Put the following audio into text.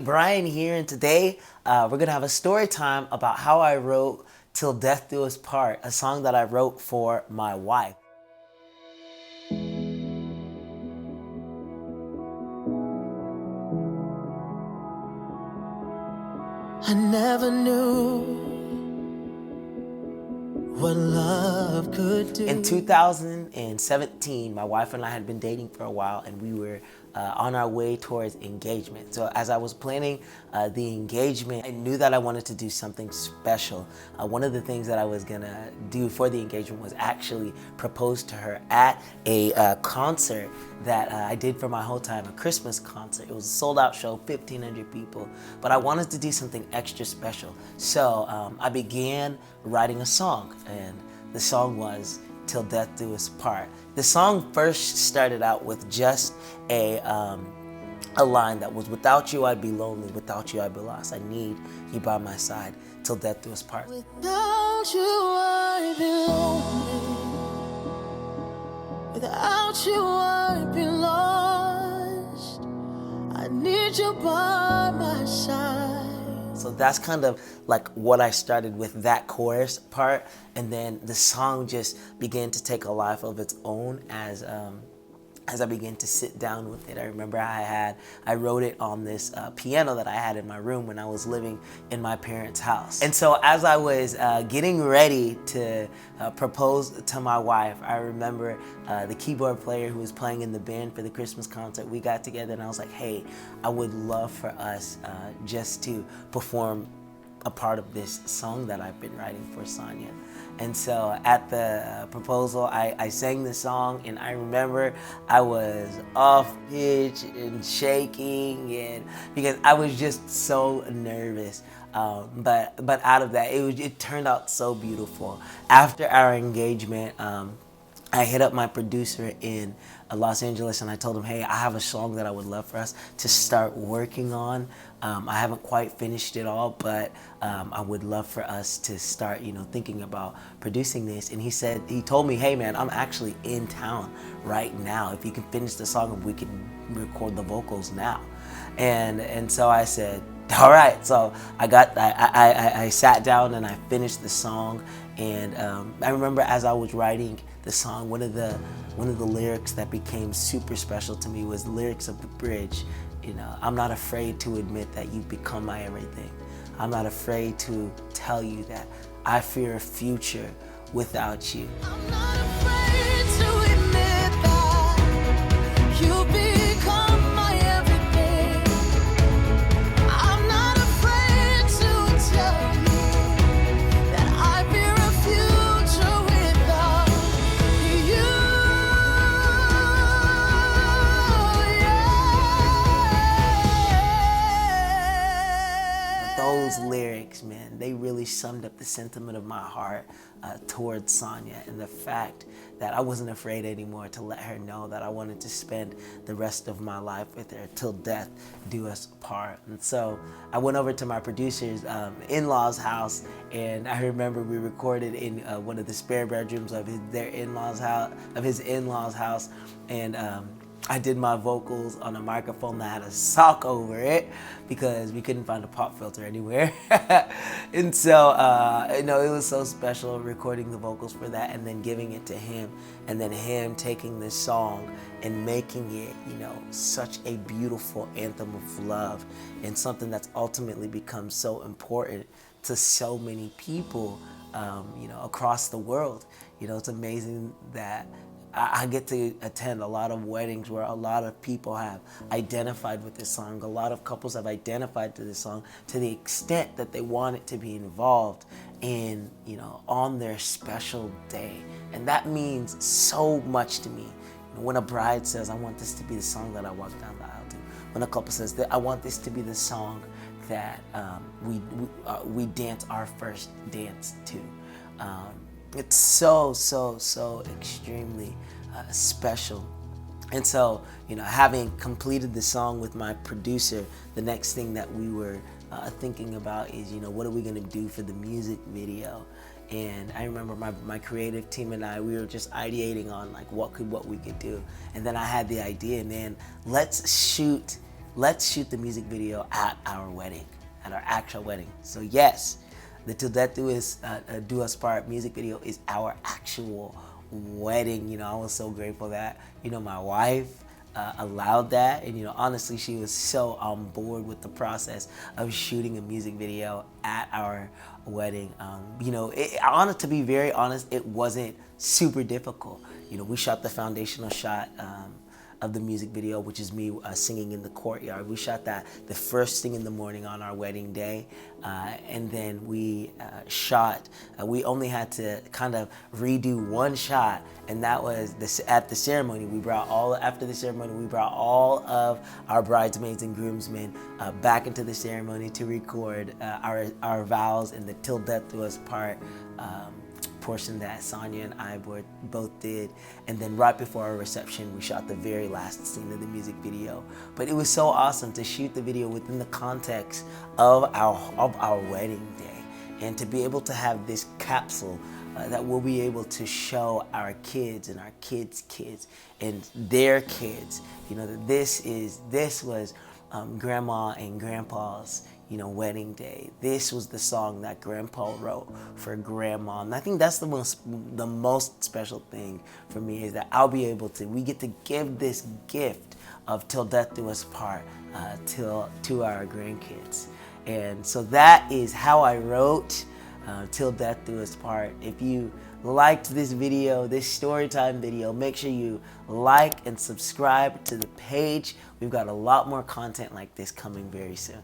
Brian here, and today we're gonna have a story time about how I wrote Till Death Do Us Part, a song that I wrote for my wife. I never knew what love could do. In 2017, my wife and I had been dating for a while, and we were on our way towards engagement. So as I was planning the engagement, I knew that I wanted to do something special. One of the things that I was gonna do for the engagement was actually propose to her at a concert that I did for my whole time, a Christmas concert. It was a sold out show, 1,500 people, but I wanted to do something extra special. So I began writing a song, and the song was Till Death Do Us Part. The song first started out with just a line that was, without you I'd be lonely, without you I'd be lost. I need you by my side till death do us part. Without you I'd be lonely, without you I'd be lost. I need you by my side. So that's kind of like what I started with, that chorus part, and then the song just began to take a life of its own as I began to sit down with it. I remember I wrote it on this piano that I had in my room when I was living in my parents' house. And so as I was getting ready to propose to my wife, I remember the keyboard player who was playing in the band for the Christmas concert, we got together and I was like, hey, I would love for us just to perform a part of this song that I've been writing for Sonia. And so at the proposal, I sang the song, and I remember I was off pitch and shaking, and because I was just so nervous. But out of that, it turned out so beautiful. After our engagement, I hit up my producer in Los Angeles and I told him, hey, I have a song that I would love for us to start working on. I haven't quite finished it all, but I would love for us to start, thinking about producing this. And he told me, hey man, I'm actually in town right now. If you can finish the song, we can record the vocals now. And so I said, all right. So I sat down and I finished the song. And I remember as I was writing the song, one of the lyrics that became super special to me was the lyrics of the bridge. I'm not afraid to admit that you've become my everything. I'm not afraid to tell you that I fear a future without you. I'm not afraid to admit that you become my everything. I'm not afraid to tell you that I fear a future without you. Yeah. Those lyrics, man, they really summed up the sentiment of my heart towards Sonia, and the fact that I wasn't afraid anymore to let her know that I wanted to spend the rest of my life with her till death do us part. And so I went over to my producer's in-laws house, and I remember we recorded in one of the spare bedrooms of his in-laws house, and I did my vocals on a microphone that had a sock over it because we couldn't find a pop filter anywhere. And so, it was so special recording the vocals for that and then giving it to him, and then him taking this song and making it, such a beautiful anthem of love and something that's ultimately become so important to so many people, across the world. It's amazing that I get to attend a lot of weddings where a lot of people have identified with this song. A lot of couples have identified to this song to the extent that they want it to be involved in, on their special day. And that means so much to me. When a bride says, I want this to be the song that I walk down the aisle to. When a couple says that I want this to be the song that we dance our first dance to. It's so extremely special. And so, having completed the song with my producer, the next thing that we were thinking about is, what are we gonna do for the music video? And I remember my creative team and I, we were just ideating on like what we could do. And then I had the idea, man, let's shoot let's shoot the music video at our wedding, at our actual wedding. So yes, the Til Death Do Us part music video is our actual wedding. You know, I was so grateful that, you know, my wife allowed that, and, you know, honestly, she was so on board with the process of shooting a music video at our wedding. You know, to be very honest, it wasn't super difficult. You know, we shot the foundational shot of the music video, which is me singing in the courtyard. We shot that the first thing in the morning on our wedding day, and then we we only had to kind of redo one shot, and that was at the ceremony. After the ceremony, we brought all of our bridesmaids and groomsmen back into the ceremony to record our vows and the Til Death Do Us part portion that Sonia and I both did. And then right before our reception, we shot the very last scene of the music video. But it was so awesome to shoot the video within the context of our wedding day, and to be able to have this capsule that we'll be able to show our kids and our kids' kids and their kids, you know, that this was Grandma and Grandpa's, you know, wedding day. This was the song that Grandpa wrote for Grandma. And I think that's the most special thing for me, is that we get to give this gift of Til Death Do Us part to our grandkids. And so that is how I wrote Til Death Do Us part. If you liked this video, this storytime video, make sure you like and subscribe to the page. We've got a lot more content like this coming very soon.